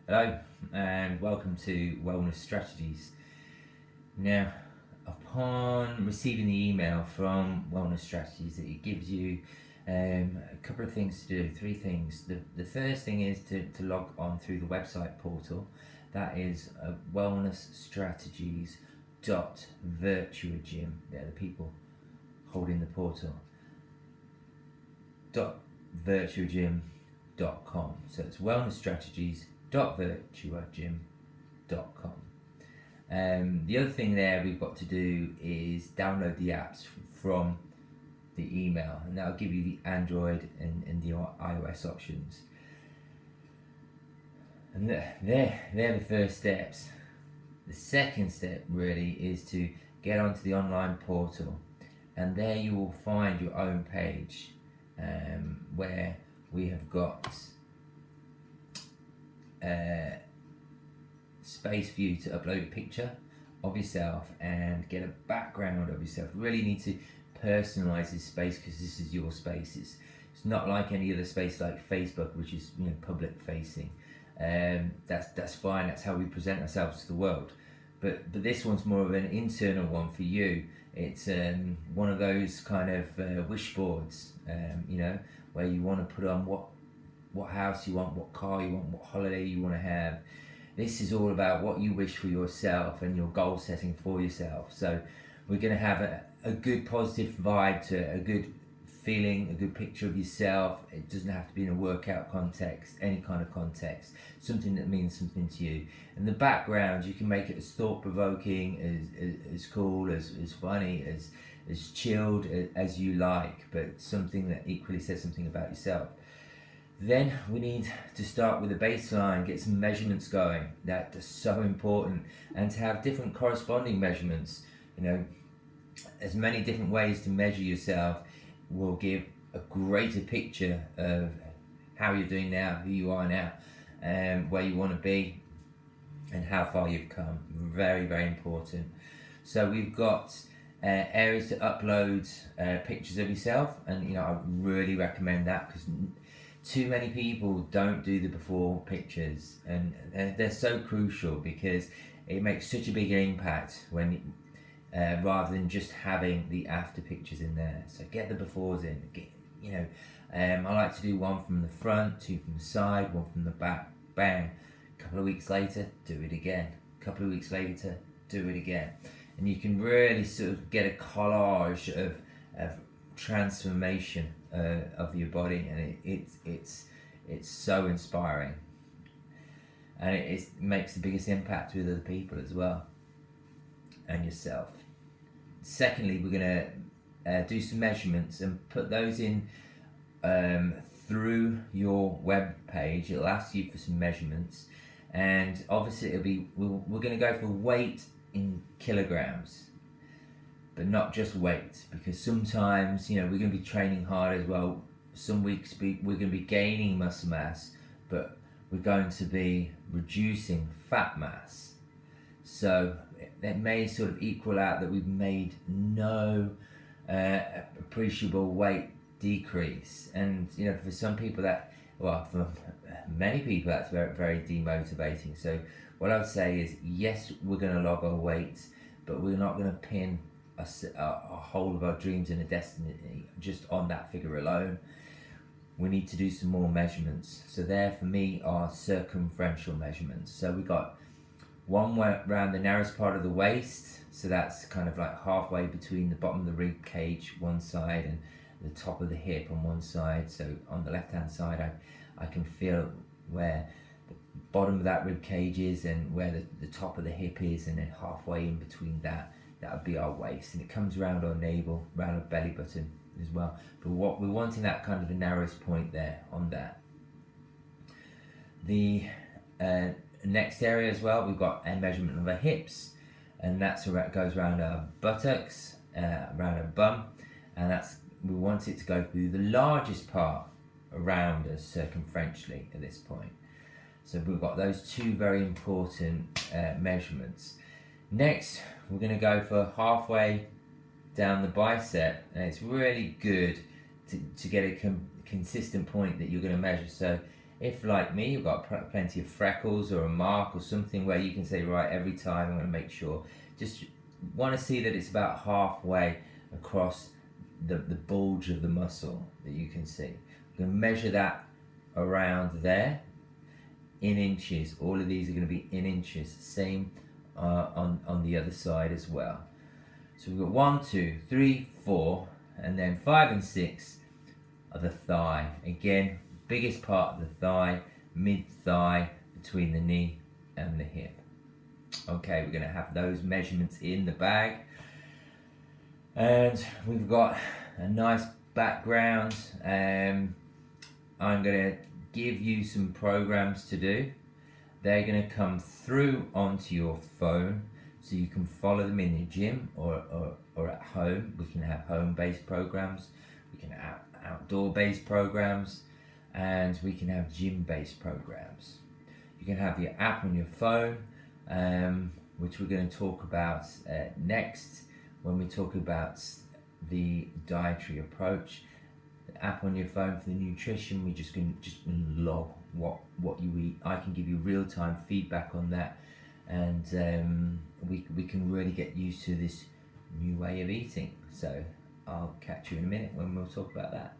Hello and welcome to Wellness Strategies. Now, upon receiving the email from Wellness Strategies, it gives you a couple of things to do, three things. The first thing is to log on through the website portal. That is wellnessstrategies.virtuagym. They're the people holding the portal. .virtuagym.com. So it's wellnessstrategies.virtuagym.com. The other thing there we've got to do is download the apps from the email, and that'll give you the Android and the iOS options. And they're the first steps. The second step really is to get onto the online portal, and there you will find your own page where we have got space for you to upload a picture of yourself and get a background of yourself. You really need to personalize this space because this is your space. It's not like any other space like Facebook, which is public facing. That's fine. That's how we present ourselves to the world. But this one's more of an internal one for you. It's one of those kind of wish boards, where you want to put on what house you want, what car you want, what holiday you want to have. This is all about what you wish for yourself and your goal setting for yourself. So we're going to have a good positive vibe to it, a good feeling, a good picture of yourself. It doesn't have to be in a workout context, any kind of context, something that means something to you. And the background, you can make it as thought-provoking, as cool, as funny, as chilled as you like, but something that equally says something about yourself. Then we need to start with a baseline, get some measurements going. That's so important. And to have different corresponding measurements, as many different ways to measure yourself will give a greater picture of how you're doing now, who you are now, and where you want to be and how far you've come. Very, very important. So we've got areas to upload pictures of yourself, and I really recommend that because too many people don't do the before pictures, and they're so crucial because it makes such a big impact when rather than just having the after pictures in there. So get the befores in. I like to do one from the front, two from the side, one from the back. Bang. A couple of weeks later, do it again. A couple of weeks later, do it again. And you can really sort of get a collage of transformation of your body, and it's so inspiring, and it makes the biggest impact with other people as well and yourself. Secondly, we're going to do some measurements and put those in through your web page. It'll ask you for some measurements, and obviously we're going to go for weight in kilograms, but not just weight, because sometimes we're going to be training hard as well. Some weeks we're going to be gaining muscle mass, but we're going to be reducing fat mass. So that may sort of equal out that we've made no appreciable weight decrease. And for some people for many people that's very, very demotivating. So what I would say is, yes, we're going to log our weights, but we're not going to pin a whole of our dreams and a destiny just on that figure alone. We need to do some more measurements. So there for me are circumferential measurements. So we got one around the narrowest part of the waist, so that's kind of like halfway between the bottom of the rib cage one side and the top of the hip on one side. So on the left hand side I can feel where the bottom of that rib cage is and where the top of the hip is, and then halfway in between that would be our waist, and it comes around our navel, around our belly button as well. But what we're wanting, that kind of the narrowest point there on that. The next area as well, we've got a measurement of our hips, and that's where it goes around our buttocks, around our bum, and we want it to go through the largest part around us circumferentially at this point. So we've got those two very important measurements. Next, we're going to go for halfway down the bicep, and it's really good to get a consistent point that you're going to measure. So If, like me, you've got plenty of freckles or a mark or something where you can say, right, every time I'm going to make sure, just want to see that it's about halfway across the bulge of the muscle that you can see. I'm going to measure that around there in inches. All of these are going to be in inches. Same on the other side as well. So we've got 1, 2, 3, 4, and then 5 and 6 are the thigh. Again, biggest part of the thigh, mid-thigh, between the knee and the hip. Okay, we're going to have those measurements in the bag. And we've got a nice background. I'm going to give you some programs to do. They're going to come through onto your phone, so you can follow them in your gym or at home. We can have home-based programs, we can have outdoor-based programs, and we can have gym-based programs. You can have your app on your phone, which we're going to talk about next when we talk about the dietary approach. The app on your phone for the nutrition, we just log what you eat. I can give you real-time feedback on that, and we can really get used to this new way of eating. So I'll catch you in a minute when we'll talk about that.